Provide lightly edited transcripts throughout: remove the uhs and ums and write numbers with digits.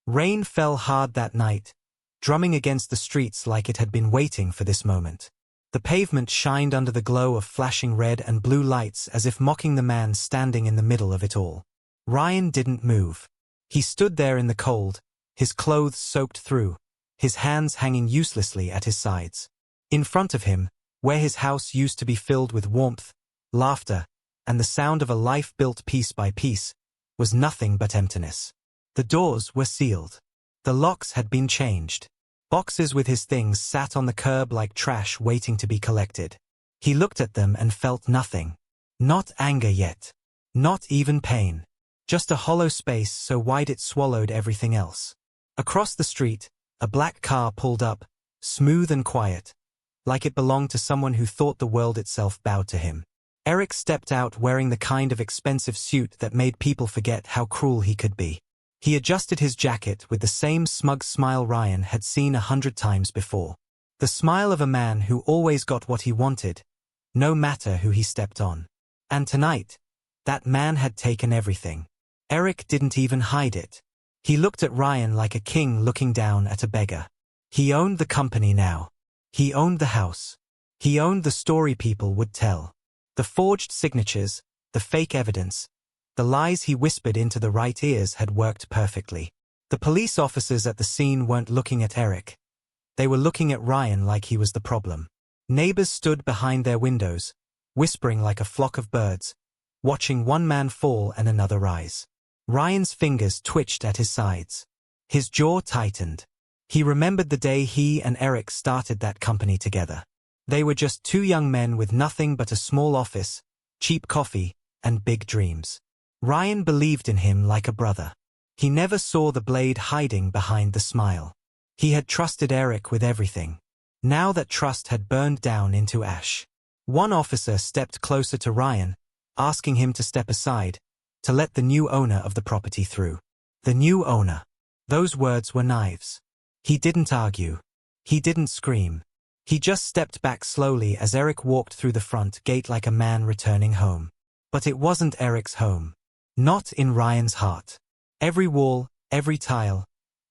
Rain fell hard that night, drumming against the streets like it had been waiting for this moment. The pavement shined under the glow of flashing red and blue lights as if mocking the man standing in the middle of it all. Ryan didn't move. He stood there in the cold, his clothes soaked through, his hands hanging uselessly at his sides. In front of him, where his house used to be filled with warmth, laughter, and the sound of a life built piece by piece, was nothing but emptiness. The doors were sealed. The locks had been changed. Boxes with his things sat on the curb like trash waiting to be collected. He looked at them and felt nothing. Not anger yet. Not even pain. Just a hollow space so wide it swallowed everything else. Across the street, a black car pulled up, smooth and quiet, like it belonged to someone who thought the world itself bowed to him. Eric stepped out wearing the kind of expensive suit that made people forget how cruel he could be. He adjusted his jacket with the same smug smile Ryan had seen 100 times before. The smile of a man who always got what he wanted, no matter who he stepped on. And tonight, that man had taken everything. Eric didn't even hide it. He looked at Ryan like a king looking down at a beggar. He owned the company now. He owned the house. He owned the story people would tell. The forged signatures, the fake evidence, the lies he whispered into the right ears had worked perfectly. The police officers at the scene weren't looking at Eric. They were looking at Ryan like he was the problem. Neighbors stood behind their windows, whispering like a flock of birds, watching one man fall and another rise. Ryan's fingers twitched at his sides. His jaw tightened. He remembered the day he and Eric started that company together. They were just two young men with nothing but a small office, cheap coffee, and big dreams. Ryan believed in him like a brother. He never saw the blade hiding behind the smile. He had trusted Eric with everything. Now that trust had burned down into ash. One officer stepped closer to Ryan, asking him to step aside, to let the new owner of the property through. The new owner. Those words were knives. He didn't argue. He didn't scream. He just stepped back slowly as Eric walked through the front gate like a man returning home. But it wasn't Eric's home. Not in Ryan's heart. Every wall, every tile,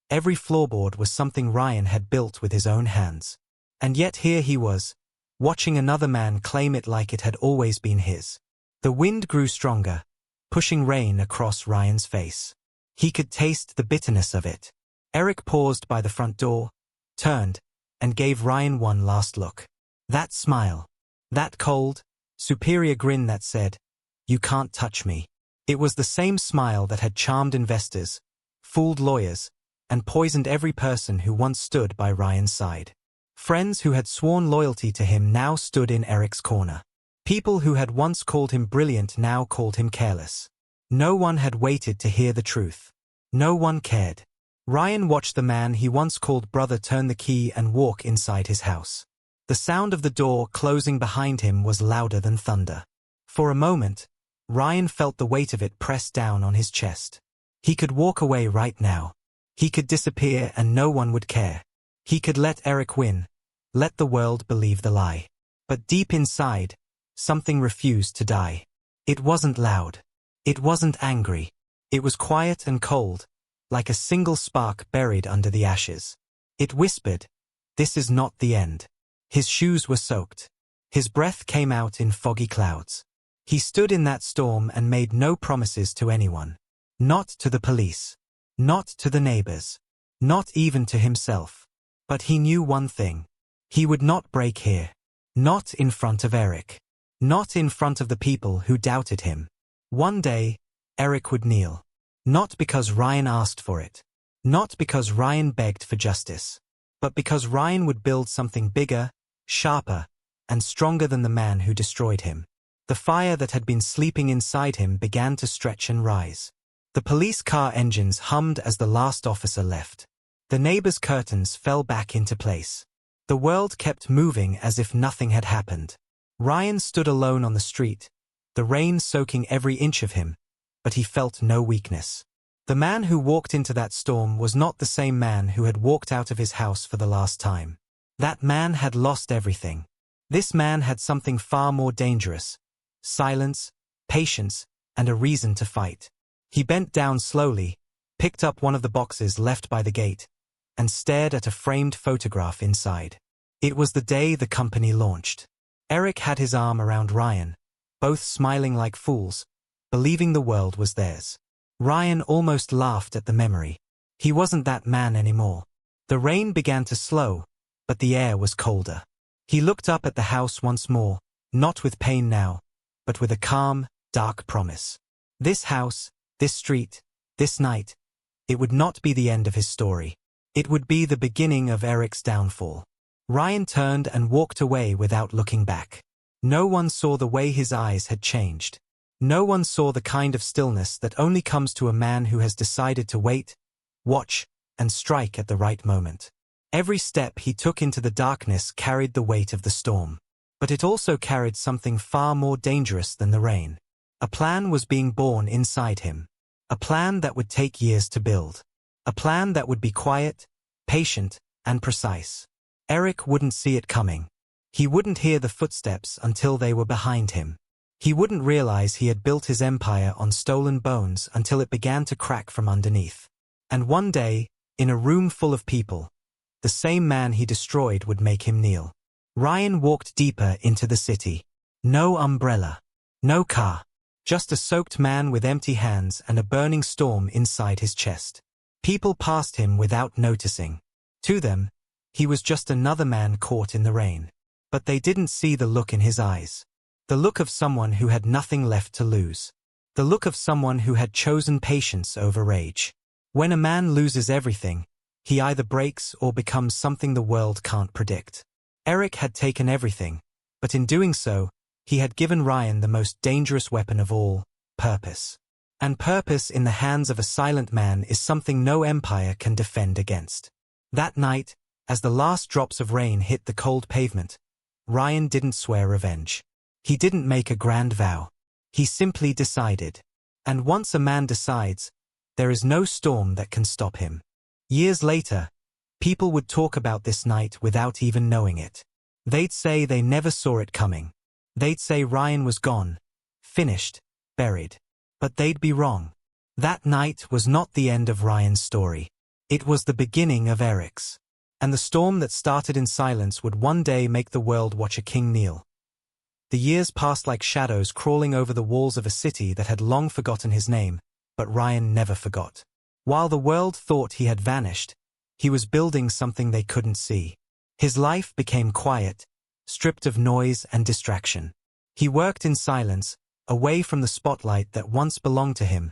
every floorboard was something Ryan had built with his own hands. And yet here he was, watching another man claim it like it had always been his. The wind grew stronger, pushing rain across Ryan's face. He could taste the bitterness of it. Eric paused by the front door, turned, and gave Ryan one last look. That smile. That cold, superior grin that said, "You can't touch me." It was the same smile that had charmed investors, fooled lawyers, and poisoned every person who once stood by Ryan's side. Friends who had sworn loyalty to him now stood in Eric's corner. People who had once called him brilliant now called him careless. No one had waited to hear the truth. No one cared. Ryan watched the man he once called brother turn the key and walk inside his house. The sound of the door closing behind him was louder than thunder. For a moment, Ryan felt the weight of it press down on his chest. He could walk away right now. He could disappear and no one would care. He could let Eric win, let the world believe the lie. But deep inside, something refused to die. It wasn't loud. It wasn't angry. It was quiet and cold, like a single spark buried under the ashes. It whispered, "This is not the end." His shoes were soaked. His breath came out in foggy clouds. He stood in that storm and made no promises to anyone. Not to the police. Not to the neighbors. Not even to himself. But he knew one thing. He would not break here. Not in front of Eric. Not in front of the people who doubted him. One day, Eric would kneel. Not because Ryan asked for it. Not because Ryan begged for justice. But because Ryan would build something bigger, sharper, and stronger than the man who destroyed him. The fire that had been sleeping inside him began to stretch and rise. The police car engines hummed as the last officer left. The neighbors' curtains fell back into place. The world kept moving as if nothing had happened. Ryan stood alone on the street, the rain soaking every inch of him, but he felt no weakness. The man who walked into that storm was not the same man who had walked out of his house for the last time. That man had lost everything. This man had something far more dangerous. Silence, patience, and a reason to fight. He bent down slowly, picked up one of the boxes left by the gate, and stared at a framed photograph inside. It was the day the company launched. Eric had his arm around Ryan, both smiling like fools, believing the world was theirs. Ryan almost laughed at the memory. He wasn't that man anymore. The rain began to slow, but the air was colder. He looked up at the house once more, not with pain now, but with a calm, dark promise. This house, this street, this night, it would not be the end of his story. It would be the beginning of Eric's downfall. Ryan turned and walked away without looking back. No one saw the way his eyes had changed. No one saw the kind of stillness that only comes to a man who has decided to wait, watch, and strike at the right moment. Every step he took into the darkness carried the weight of the storm. But it also carried something far more dangerous than the rain. A plan was being born inside him. A plan that would take years to build. A plan that would be quiet, patient, and precise. Eric wouldn't see it coming. He wouldn't hear the footsteps until they were behind him. He wouldn't realize he had built his empire on stolen bones until it began to crack from underneath. And one day, in a room full of people, the same man he destroyed would make him kneel. Ryan walked deeper into the city. No umbrella. No car. Just a soaked man with empty hands and a burning storm inside his chest. People passed him without noticing. To them, he was just another man caught in the rain. But they didn't see the look in his eyes. The look of someone who had nothing left to lose. The look of someone who had chosen patience over rage. When a man loses everything, he either breaks or becomes something the world can't predict. Eric had taken everything, but in doing so, he had given Ryan the most dangerous weapon of all, purpose. And purpose in the hands of a silent man is something no empire can defend against. That night, as the last drops of rain hit the cold pavement, Ryan didn't swear revenge. He didn't make a grand vow. He simply decided. And once a man decides, there is no storm that can stop him. Years later, people would talk about this night without even knowing it. They'd say they never saw it coming. They'd say Ryan was gone, finished, buried. But they'd be wrong. That night was not the end of Ryan's story. It was the beginning of Eric's. And the storm that started in silence would one day make the world watch a king kneel. The years passed like shadows crawling over the walls of a city that had long forgotten his name, but Ryan never forgot. While the world thought he had vanished, he was building something they couldn't see. His life became quiet, stripped of noise and distraction. He worked in silence, away from the spotlight that once belonged to him,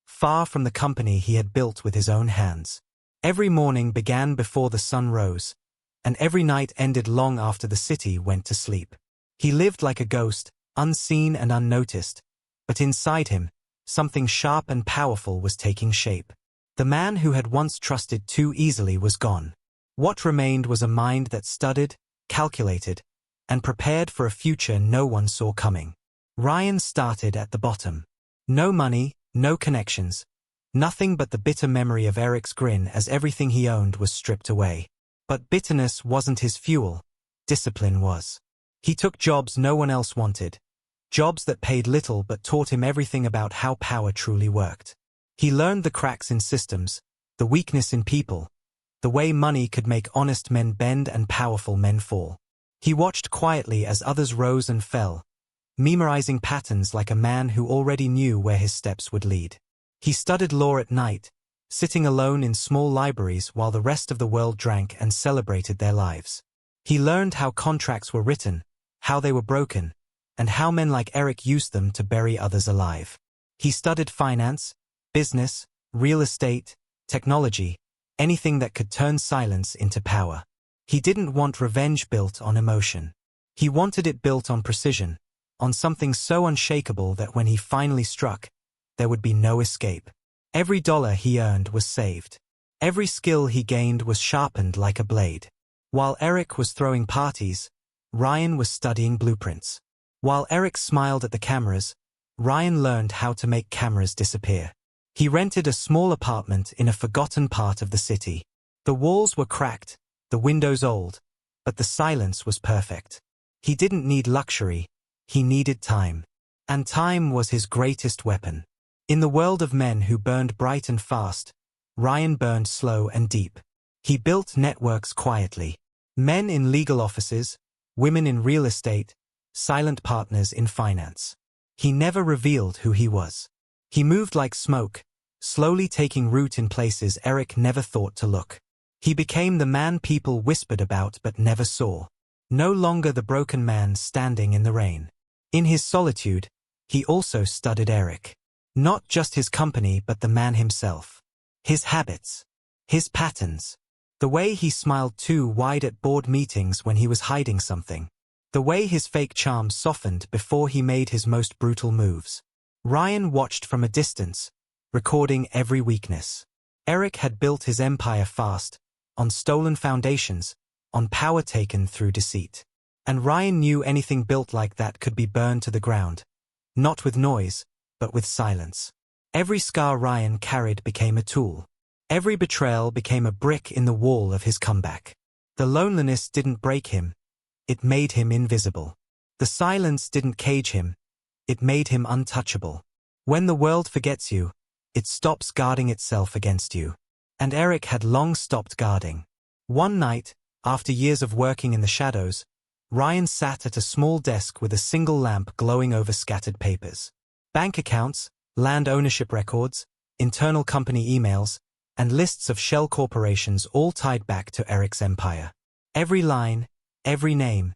far from the company he had built with his own hands. Every morning began before the sun rose, and every night ended long after the city went to sleep. He lived like a ghost, unseen and unnoticed, but inside him, something sharp and powerful was taking shape. The man who had once trusted too easily was gone. What remained was a mind that studied, calculated, and prepared for a future no one saw coming. Ryan started at the bottom. No money, no connections, nothing but the bitter memory of Eric's grin as everything he owned was stripped away. But bitterness wasn't his fuel, discipline was. He took jobs no one else wanted, jobs that paid little but taught him everything about how power truly worked. He learned the cracks in systems, the weakness in people, the way money could make honest men bend and powerful men fall. He watched quietly as others rose and fell, memorizing patterns like a man who already knew where his steps would lead. He studied law at night, sitting alone in small libraries while the rest of the world drank and celebrated their lives. He learned how contracts were written, how they were broken, and how men like Eric used them to bury others alive. He studied finance, business, real estate, technology, anything that could turn silence into power. He didn't want revenge built on emotion. He wanted it built on precision, on something so unshakable that when he finally struck, there would be no escape. Every dollar he earned was saved. Every skill he gained was sharpened like a blade. While Eric was throwing parties, Ryan was studying blueprints. While Eric smiled at the cameras, Ryan learned how to make cameras disappear. He rented a small apartment in a forgotten part of the city. The walls were cracked, the windows old, but the silence was perfect. He didn't need luxury, he needed time. And time was his greatest weapon. In the world of men who burned bright and fast, Ryan burned slow and deep. He built networks quietly. Men in legal offices, women in real estate, silent partners in finance. He never revealed who he was. He moved like smoke, slowly taking root in places Eric never thought to look. He became the man people whispered about but never saw. No longer the broken man standing in the rain. In his solitude, he also studied Eric. Not just his company but the man himself. His habits. His patterns. The way he smiled too wide at board meetings when he was hiding something. The way his fake charm softened before he made his most brutal moves. Ryan watched from a distance, recording every weakness. Eric had built his empire fast, on stolen foundations, on power taken through deceit. And Ryan knew anything built like that could be burned to the ground. Not with noise, but with silence. Every scar Ryan carried became a tool. Every betrayal became a brick in the wall of his comeback. The loneliness didn't break him. It made him invisible. The silence didn't cage him. It made him untouchable. When the world forgets you, it stops guarding itself against you. And Eric had long stopped guarding. One night, after years of working in the shadows, Ryan sat at a small desk with a single lamp glowing over scattered papers. Bank accounts, land ownership records, internal company emails, and lists of shell corporations all tied back to Eric's empire. Every line, every name,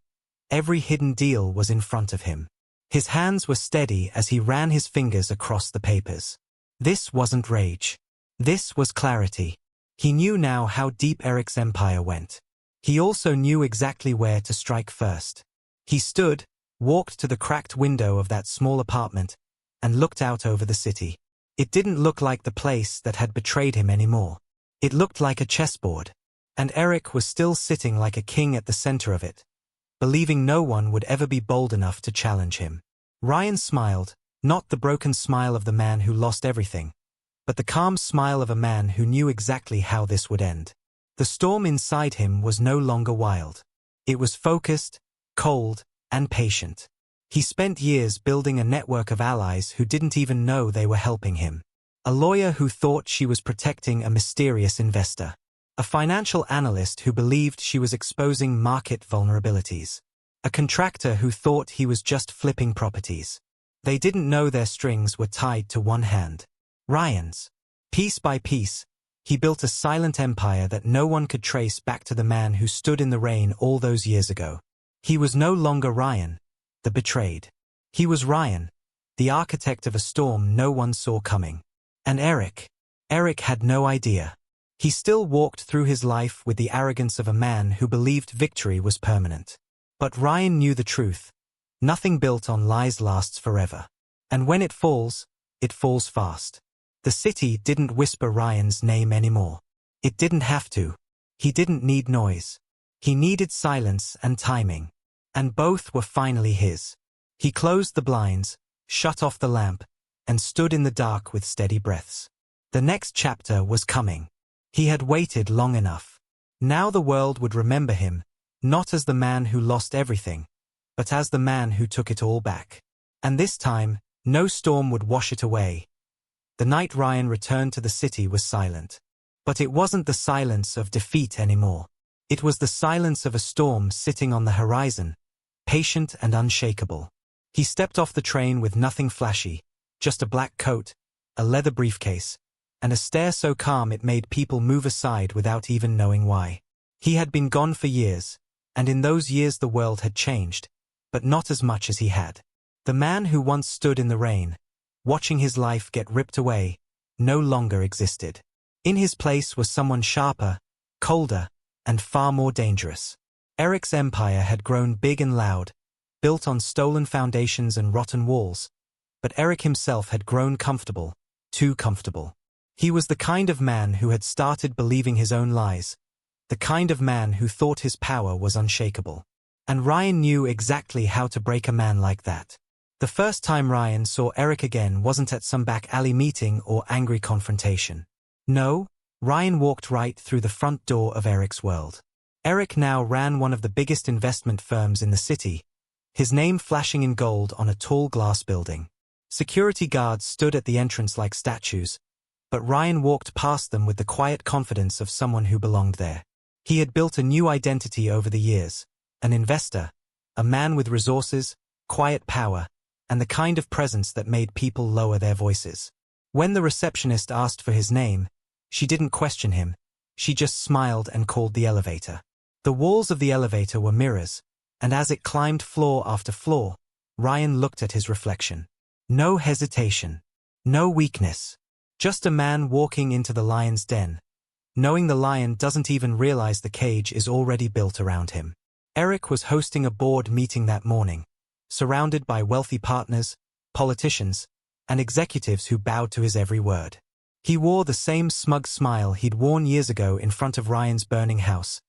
every hidden deal was in front of him. His hands were steady as he ran his fingers across the papers. This wasn't rage. This was clarity. He knew now how deep Eric's empire went. He also knew exactly where to strike first. He stood, walked to the cracked window of that small apartment, and looked out over the city. It didn't look like the place that had betrayed him anymore. It looked like a chessboard. And Eric was still sitting like a king at the center of it, believing no one would ever be bold enough to challenge him. Ryan smiled, not the broken smile of the man who lost everything, but the calm smile of a man who knew exactly how this would end. The storm inside him was no longer wild. It was focused, cold, and patient. He spent years building a network of allies who didn't even know they were helping him. A lawyer who thought she was protecting a mysterious investor. A financial analyst who believed she was exposing market vulnerabilities. A contractor who thought he was just flipping properties. They didn't know their strings were tied to one hand. Ryan's. Piece by piece, he built a silent empire that no one could trace back to the man who stood in the rain all those years ago. He was no longer Ryan, the betrayed. He was Ryan, the architect of a storm no one saw coming. And Eric had no idea. He still walked through his life with the arrogance of a man who believed victory was permanent. But Ryan knew the truth. Nothing built on lies lasts forever. And when it falls fast. The city didn't whisper Ryan's name anymore. It didn't have to. He didn't need noise. He needed silence and timing. And both were finally his. He closed the blinds, shut off the lamp, and stood in the dark with steady breaths. The next chapter was coming. He had waited long enough. Now the world would remember him, not as the man who lost everything, but as the man who took it all back. And this time, no storm would wash it away. The night Ryan returned to the city was silent. But it wasn't the silence of defeat anymore. It was the silence of a storm sitting on the horizon, patient and unshakable. He stepped off the train with nothing flashy, just a black coat, a leather briefcase, and a stare so calm it made people move aside without even knowing why. He had been gone for years, and in those years the world had changed, but not as much as he had. The man who once stood in the rain, watching his life get ripped away, no longer existed. In his place was someone sharper, colder, and far more dangerous. Eric's empire had grown big and loud, built on stolen foundations and rotten walls, but Eric himself had grown comfortable, too comfortable. He was the kind of man who had started believing his own lies, the kind of man who thought his power was unshakable. And Ryan knew exactly how to break a man like that. The first time Ryan saw Eric again wasn't at some back alley meeting or angry confrontation. No, Ryan walked right through the front door of Eric's world. Eric now ran one of the biggest investment firms in the city, his name flashing in gold on a tall glass building. Security guards stood at the entrance like statues, But Ryan walked past them with the quiet confidence of someone who belonged there. He had built a new identity over the years, an investor, a man with resources, quiet power, and the kind of presence that made people lower their voices. When the receptionist asked for his name, she didn't question him, she just smiled and called the elevator. The walls of the elevator were mirrors, and as it climbed floor after floor, Ryan looked at his reflection. No hesitation. No weakness. Just a man walking into the lion's den, knowing the lion doesn't even realize the cage is already built around him. Eric was hosting a board meeting that morning, surrounded by wealthy partners, politicians, and executives who bowed to his every word. He wore the same smug smile he'd worn years ago in front of Ryan's burning house,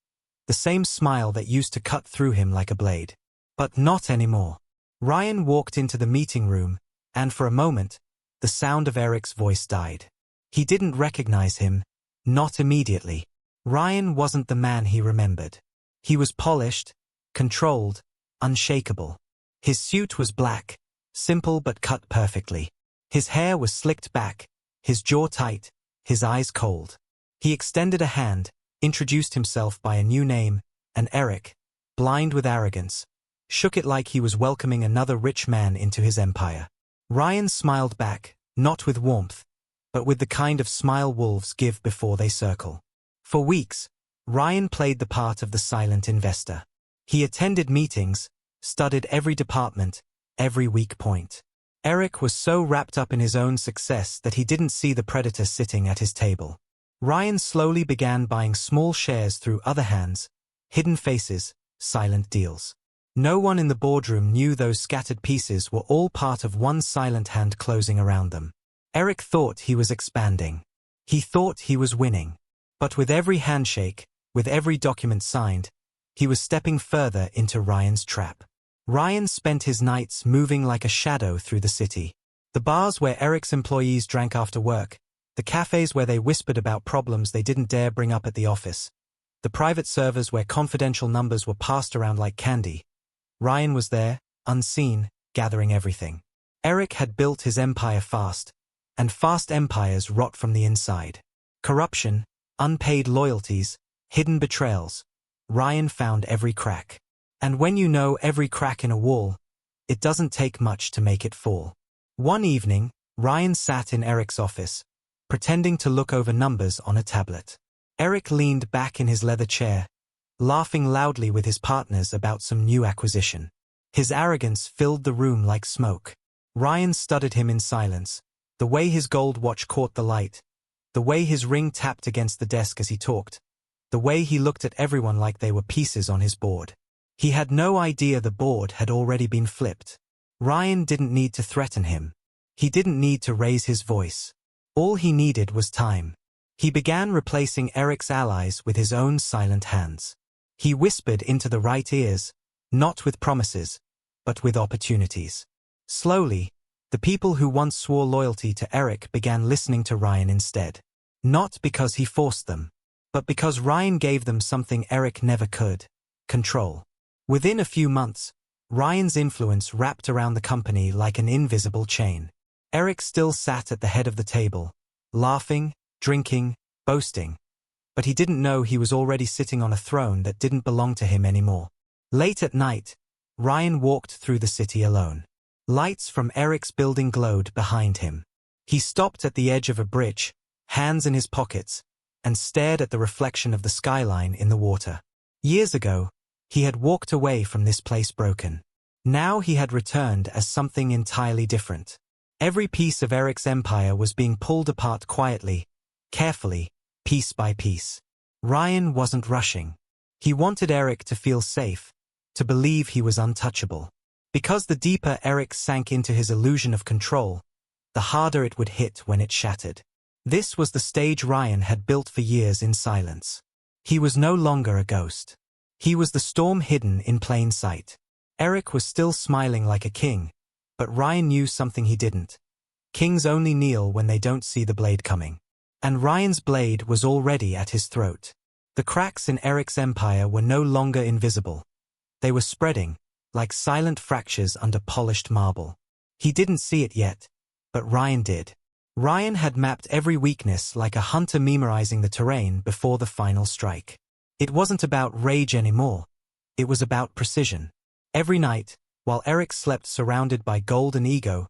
the same smile that used to cut through him like a blade. But not anymore. Ryan walked into the meeting room, and for a moment, the sound of Eric's voice died. He didn't recognize him, not immediately. Ryan wasn't the man he remembered. He was polished, controlled, unshakable. His suit was black, simple but cut perfectly. His hair was slicked back, his jaw tight, his eyes cold. He extended a hand, introduced himself by a new name, and Eric, blind with arrogance, shook it like he was welcoming another rich man into his empire. Ryan smiled back, not with warmth, but with the kind of smile wolves give before they circle. For weeks, Ryan played the part of the silent investor. He attended meetings, studied every department, every weak point. Eric was so wrapped up in his own success that he didn't see the predator sitting at his table. Ryan slowly began buying small shares through other hands, hidden faces, silent deals. No one in the boardroom knew those scattered pieces were all part of one silent hand closing around them. Eric thought he was expanding. He thought he was winning. But with every handshake, with every document signed, he was stepping further into Ryan's trap. Ryan spent his nights moving like a shadow through the city. The bars where Eric's employees drank after work, the cafes where they whispered about problems they didn't dare bring up at the office, the private servers where confidential numbers were passed around like candy. Ryan was there, unseen, gathering everything. Eric had built his empire fast, and fast empires rot from the inside. Corruption, unpaid loyalties, hidden betrayals. Ryan found every crack. And when you know every crack in a wall, it doesn't take much to make it fall. One evening, Ryan sat in Eric's office, pretending to look over numbers on a tablet. Eric leaned back in his leather chair, laughing loudly with his partners about some new acquisition. His arrogance filled the room like smoke. Ryan studied him in silence, the way his gold watch caught the light, the way his ring tapped against the desk as he talked, the way he looked at everyone like they were pieces on his board. He had no idea the board had already been flipped. Ryan didn't need to threaten him. He didn't need to raise his voice. All he needed was time. He began replacing Eric's allies with his own silent hands. He whispered into the right ears, not with promises, but with opportunities. Slowly, the people who once swore loyalty to Eric began listening to Ryan instead. Not because he forced them, but because Ryan gave them something Eric never could: control. Within a few months, Ryan's influence wrapped around the company like an invisible chain. Eric still sat at the head of the table, laughing, drinking, boasting. But he didn't know he was already sitting on a throne that didn't belong to him anymore. Late at night, Ryan walked through the city alone. Lights from Eric's building glowed behind him. He stopped at the edge of a bridge, hands in his pockets, and stared at the reflection of the skyline in the water. Years ago, he had walked away from this place broken. Now he had returned as something entirely different. Every piece of Eric's empire was being pulled apart quietly, carefully, piece by piece. Ryan wasn't rushing. He wanted Eric to feel safe, to believe he was untouchable. Because the deeper Eric sank into his illusion of control, the harder it would hit when it shattered. This was the stage Ryan had built for years in silence. He was no longer a ghost. He was the storm hidden in plain sight. Eric was still smiling like a king, but Ryan knew something he didn't. Kings only kneel when they don't see the blade coming. And Ryan's blade was already at his throat. The cracks in Eric's empire were no longer invisible. They were spreading, like silent fractures under polished marble. He didn't see it yet, but Ryan did. Ryan had mapped every weakness like a hunter memorizing the terrain before the final strike. It wasn't about rage anymore. It was about precision. Every night, while Eric slept surrounded by gold and ego,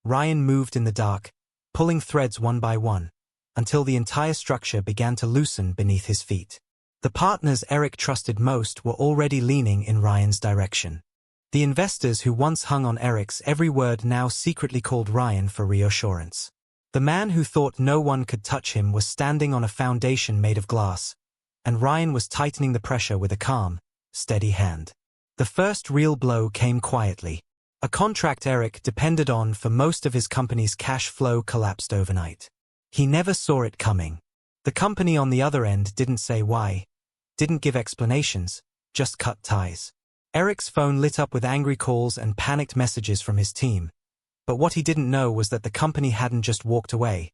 Ryan moved in the dark, pulling threads one by one, until the entire structure began to loosen beneath his feet. The partners Eric trusted most were already leaning in Ryan's direction. The investors who once hung on Eric's every word now secretly called Ryan for reassurance. The man who thought no one could touch him was standing on a foundation made of glass, and Ryan was tightening the pressure with a calm, steady hand. The first real blow came quietly. A contract Eric depended on for most of his company's cash flow collapsed overnight. He never saw it coming. The company on the other end didn't say why, didn't give explanations, just cut ties. Eric's phone lit up with angry calls and panicked messages from his team. But what he didn't know was that the company hadn't just walked away.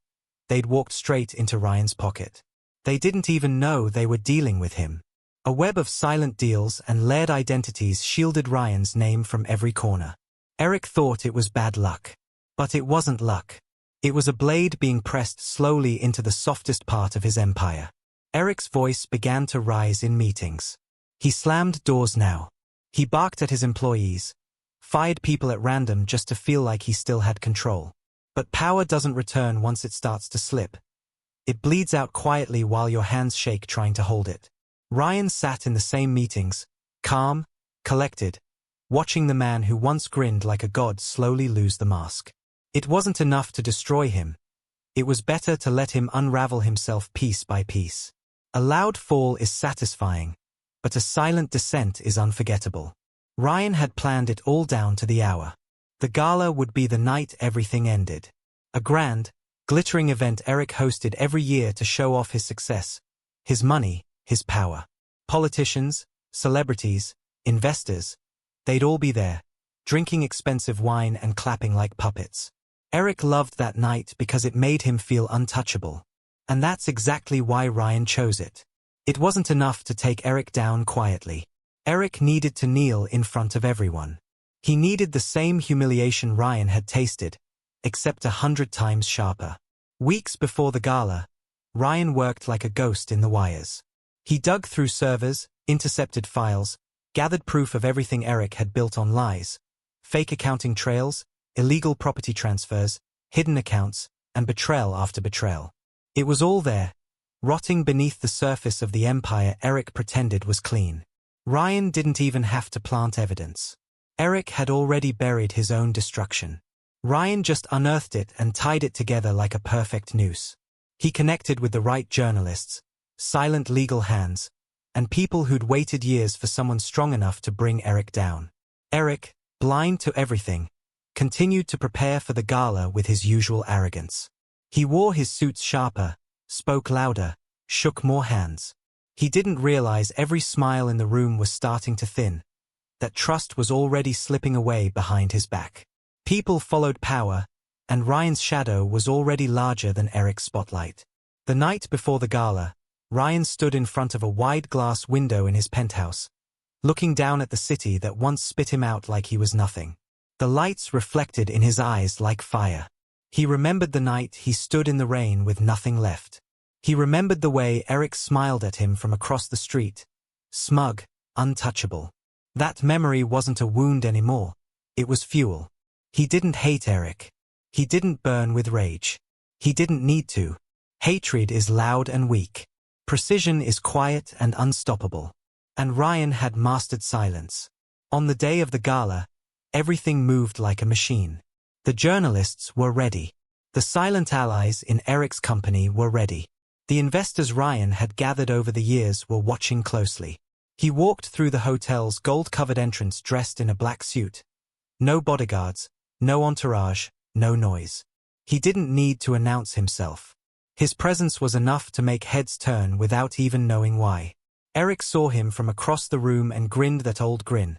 They'd walked straight into Ryan's pocket. They didn't even know they were dealing with him. A web of silent deals and layered identities shielded Ryan's name from every corner. Eric thought it was bad luck. But it wasn't luck. It was a blade being pressed slowly into the softest part of his empire. Eric's voice began to rise in meetings. He slammed doors now. He barked at his employees, fired people at random just to feel like he still had control. But power doesn't return once it starts to slip. It bleeds out quietly while your hands shake trying to hold it. Ryan sat in the same meetings, calm, collected, watching the man who once grinned like a god slowly lose the mask. It wasn't enough to destroy him. It was better to let him unravel himself piece by piece. A loud fall is satisfying, but a silent descent is unforgettable. Ryan had planned it all down to the hour. The gala would be the night everything ended. A grand, glittering event Eric hosted every year to show off his success, his money, his power. Politicians, celebrities, investors, they'd all be there, drinking expensive wine and clapping like puppets. Eric loved that night because it made him feel untouchable. And that's exactly why Ryan chose it. It wasn't enough to take Eric down quietly. Eric needed to kneel in front of everyone. He needed the same humiliation Ryan had tasted, except 100 times sharper. Weeks before the gala, Ryan worked like a ghost in the wires. He dug through servers, intercepted files, gathered proof of everything Eric had built on lies, fake accounting trails, illegal property transfers, hidden accounts, and betrayal after betrayal. It was all there, rotting beneath the surface of the empire Eric pretended was clean. Ryan didn't even have to plant evidence. Eric had already buried his own destruction. Ryan just unearthed it and tied it together like a perfect noose. He connected with the right journalists, silent legal hands, and people who'd waited years for someone strong enough to bring Eric down. Eric, blind to everything, continued to prepare for the gala with his usual arrogance. He wore his suits sharper, spoke louder, shook more hands. He didn't realize every smile in the room was starting to thin, that trust was already slipping away behind his back. People followed power, and Ryan's shadow was already larger than Eric's spotlight. The night before the gala, Ryan stood in front of a wide glass window in his penthouse, looking down at the city that once spit him out like he was nothing. The lights reflected in his eyes like fire. He remembered the night he stood in the rain with nothing left. He remembered the way Eric smiled at him from across the street, smug, untouchable. That memory wasn't a wound anymore. It was fuel. He didn't hate Eric. He didn't burn with rage. He didn't need to. Hatred is loud and weak. Precision is quiet and unstoppable. And Ryan had mastered silence. On the day of the gala, everything moved like a machine. The journalists were ready. The silent allies in Eric's company were ready. The investors Ryan had gathered over the years were watching closely. He walked through the hotel's gold-covered entrance dressed in a black suit. No bodyguards, no entourage, no noise. He didn't need to announce himself. His presence was enough to make heads turn without even knowing why. Eric saw him from across the room and grinned that old grin.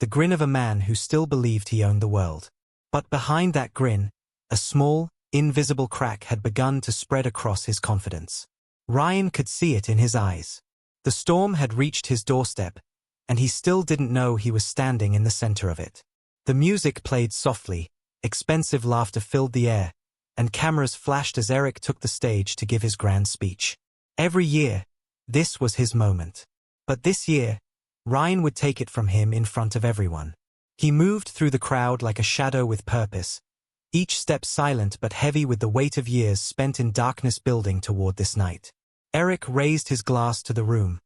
The grin of a man who still believed he owned the world. But behind that grin, a small, invisible crack had begun to spread across his confidence. Ryan could see it in his eyes. The storm had reached his doorstep, and he still didn't know he was standing in the center of it. The music played softly, expensive laughter filled the air, and cameras flashed as Eric took the stage to give his grand speech. Every year, this was his moment. But this year, Ryan would take it from him in front of everyone. He moved through the crowd like a shadow with purpose, each step silent but heavy with the weight of years spent in darkness building toward this night. Eric raised his glass to the room,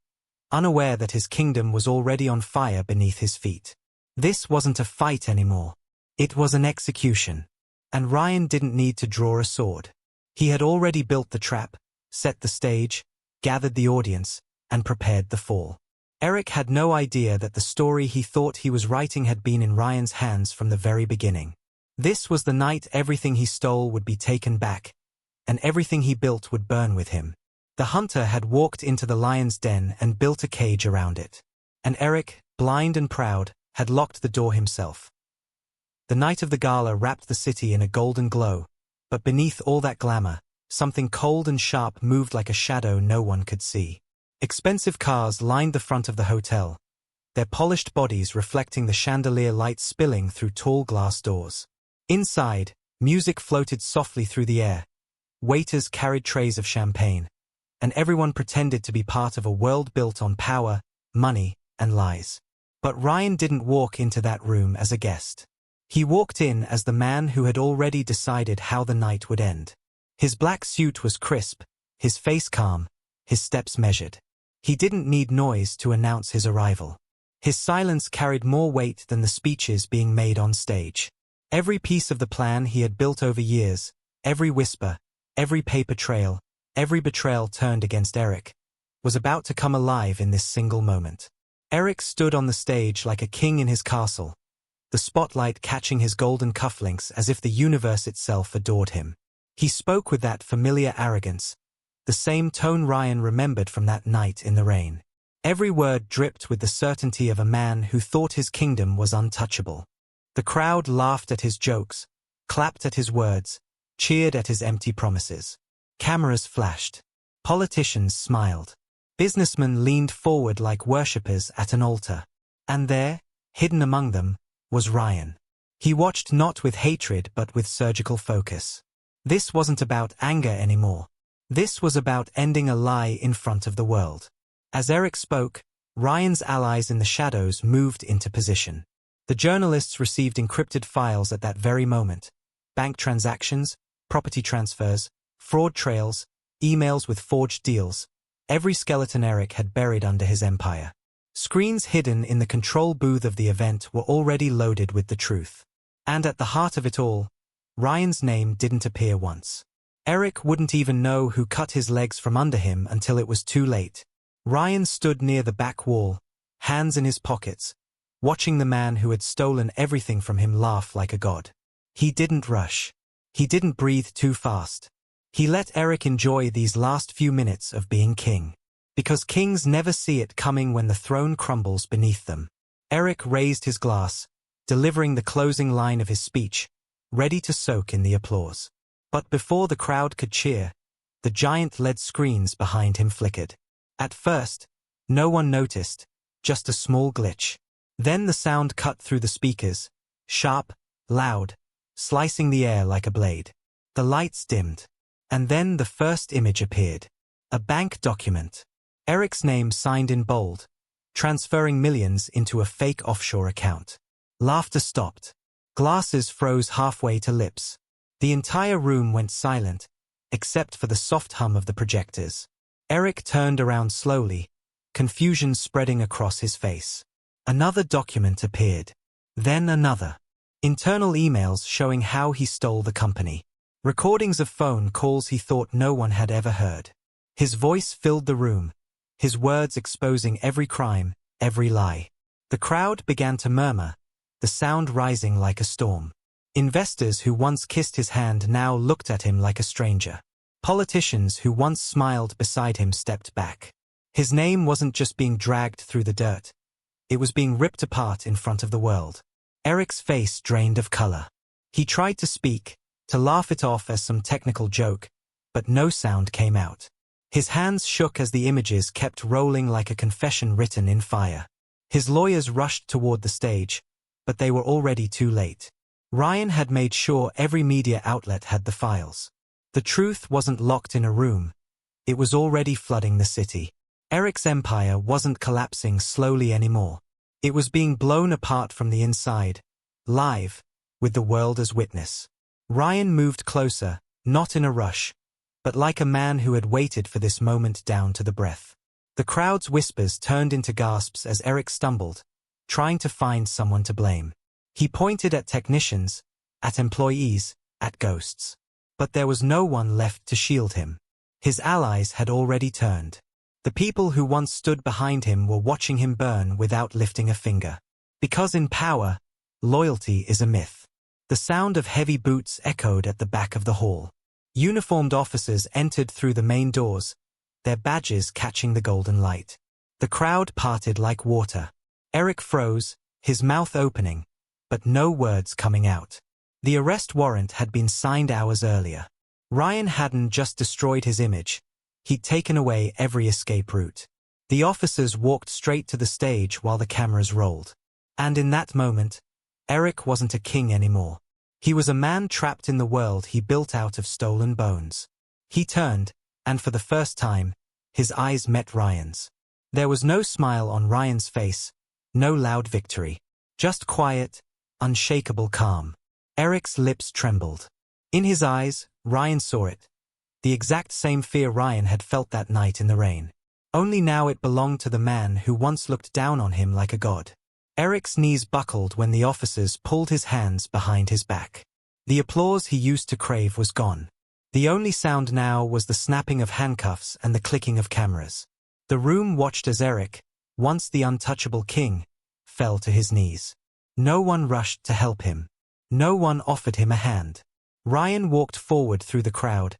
unaware that his kingdom was already on fire beneath his feet. This wasn't a fight anymore. It was an execution. And Ryan didn't need to draw a sword. He had already built the trap, set the stage, gathered the audience, and prepared the fall. Eric had no idea that the story he thought he was writing had been in Ryan's hands from the very beginning. This was the night everything he stole would be taken back, and everything he built would burn with him. The hunter had walked into the lion's den and built a cage around it. And Eric, blind and proud, had locked the door himself. The night of the gala wrapped the city in a golden glow, but beneath all that glamour, something cold and sharp moved like a shadow no one could see. Expensive cars lined the front of the hotel, their polished bodies reflecting the chandelier light spilling through tall glass doors. Inside, music floated softly through the air. Waiters carried trays of champagne, and everyone pretended to be part of a world built on power, money, and lies. But Ryan didn't walk into that room as a guest. He walked in as the man who had already decided how the night would end. His black suit was crisp, his face calm, his steps measured. He didn't need noise to announce his arrival. His silence carried more weight than the speeches being made on stage. Every piece of the plan he had built over years, every whisper, every paper trail, every betrayal turned against Eric, was about to come alive in this single moment. Eric stood on the stage like a king in his castle, the spotlight catching his golden cufflinks as if the universe itself adored him. He spoke with that familiar arrogance, the same tone Ryan remembered from that night in the rain. Every word dripped with the certainty of a man who thought his kingdom was untouchable. The crowd laughed at his jokes, clapped at his words, cheered at his empty promises. Cameras flashed. Politicians smiled. Businessmen leaned forward like worshippers at an altar. And there, hidden among them, was Ryan. He watched not with hatred but with surgical focus. This wasn't about anger anymore. This was about ending a lie in front of the world. As Eric spoke, Ryan's allies in the shadows moved into position. The journalists received encrypted files at that very moment. Bank transactions, property transfers, fraud trails, emails with forged deals. Every skeleton Eric had buried under his empire. Screens hidden in the control booth of the event were already loaded with the truth. And at the heart of it all, Ryan's name didn't appear once. Eric wouldn't even know who cut his legs from under him until it was too late. Ryan stood near the back wall, hands in his pockets, watching the man who had stolen everything from him laugh like a god. He didn't rush. He didn't breathe too fast. He let Eric enjoy these last few minutes of being king. Because kings never see it coming when the throne crumbles beneath them. Eric raised his glass, delivering the closing line of his speech, ready to soak in the applause. But before the crowd could cheer, the giant LED screens behind him flickered. At first, no one noticed, just a small glitch. Then the sound cut through the speakers, sharp, loud, slicing the air like a blade. The lights dimmed. And then the first image appeared. A bank document. Eric's name signed in bold, transferring millions into a fake offshore account. Laughter stopped. Glasses froze halfway to lips. The entire room went silent, except for the soft hum of the projectors. Eric turned around slowly, confusion spreading across his face. Another document appeared. Then another. Internal emails showing how he stole the company. Recordings of phone calls he thought no one had ever heard. His voice filled the room, his words exposing every crime, every lie. The crowd began to murmur, the sound rising like a storm. Investors who once kissed his hand now looked at him like a stranger. Politicians who once smiled beside him stepped back. His name wasn't just being dragged through the dirt. It was being ripped apart in front of the world. Eric's face drained of color. He tried to speak, to laugh it off as some technical joke, but no sound came out. His hands shook as the images kept rolling like a confession written in fire. His lawyers rushed toward the stage, but they were already too late. Ryan had made sure every media outlet had the files. The truth wasn't locked in a room. It was already flooding the city. Eric's empire wasn't collapsing slowly anymore. It was being blown apart from the inside, live, with the world as witness. Ryan moved closer, not in a rush, but like a man who had waited for this moment down to the breath. The crowd's whispers turned into gasps as Eric stumbled, trying to find someone to blame. He pointed at technicians, at employees, at ghosts. But there was no one left to shield him. His allies had already turned. The people who once stood behind him were watching him burn without lifting a finger. Because in power, loyalty is a myth. The sound of heavy boots echoed at the back of the hall. Uniformed officers entered through the main doors, their badges catching the golden light. The crowd parted like water. Eric froze, his mouth opening, but no words coming out. The arrest warrant had been signed hours earlier. Ryan hadn't just destroyed his image, he'd taken away every escape route. The officers walked straight to the stage while the cameras rolled. And in that moment, Eric wasn't a king anymore. He was a man trapped in the world he built out of stolen bones. He turned, and for the first time, his eyes met Ryan's. There was no smile on Ryan's face, no loud victory. Just quiet, unshakable calm. Eric's lips trembled. In his eyes, Ryan saw it. The exact same fear Ryan had felt that night in the rain. Only now it belonged to the man who once looked down on him like a god. Eric's knees buckled when the officers pulled his hands behind his back. The applause he used to crave was gone. The only sound now was the snapping of handcuffs and the clicking of cameras. The room watched as Eric, once the untouchable king, fell to his knees. No one rushed to help him. No one offered him a hand. Ryan walked forward through the crowd,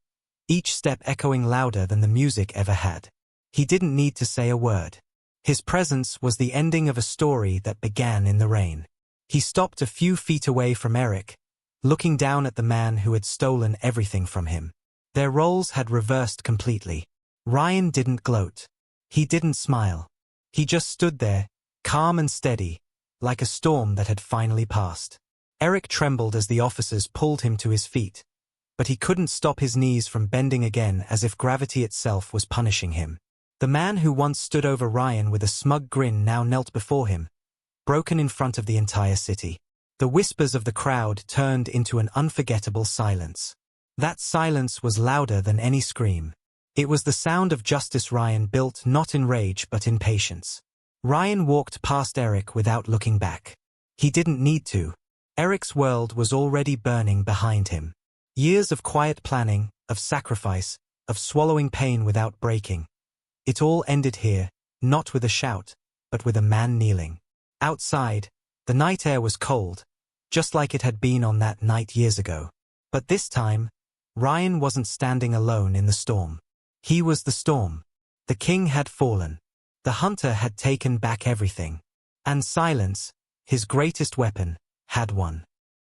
each step echoing louder than the music ever had. He didn't need to say a word. His presence was the ending of a story that began in the rain. He stopped a few feet away from Eric, looking down at the man who had stolen everything from him. Their roles had reversed completely. Ryan didn't gloat. He didn't smile. He just stood there, calm and steady, like a storm that had finally passed. Eric trembled as the officers pulled him to his feet, but he couldn't stop his knees from bending again as if gravity itself was punishing him. The man who once stood over Ryan with a smug grin now knelt before him, broken in front of the entire city. The whispers of the crowd turned into an unforgettable silence. That silence was louder than any scream. It was the sound of justice Ryan built not in rage but in patience. Ryan walked past Eric without looking back. He didn't need to. Eric's world was already burning behind him. Years of quiet planning, of sacrifice, of swallowing pain without breaking. It all ended here, not with a shout, but with a man kneeling. Outside, the night air was cold, just like it had been on that night years ago. But this time, Ryan wasn't standing alone in the storm. He was the storm. The king had fallen. The hunter had taken back everything. And silence, his greatest weapon, had won.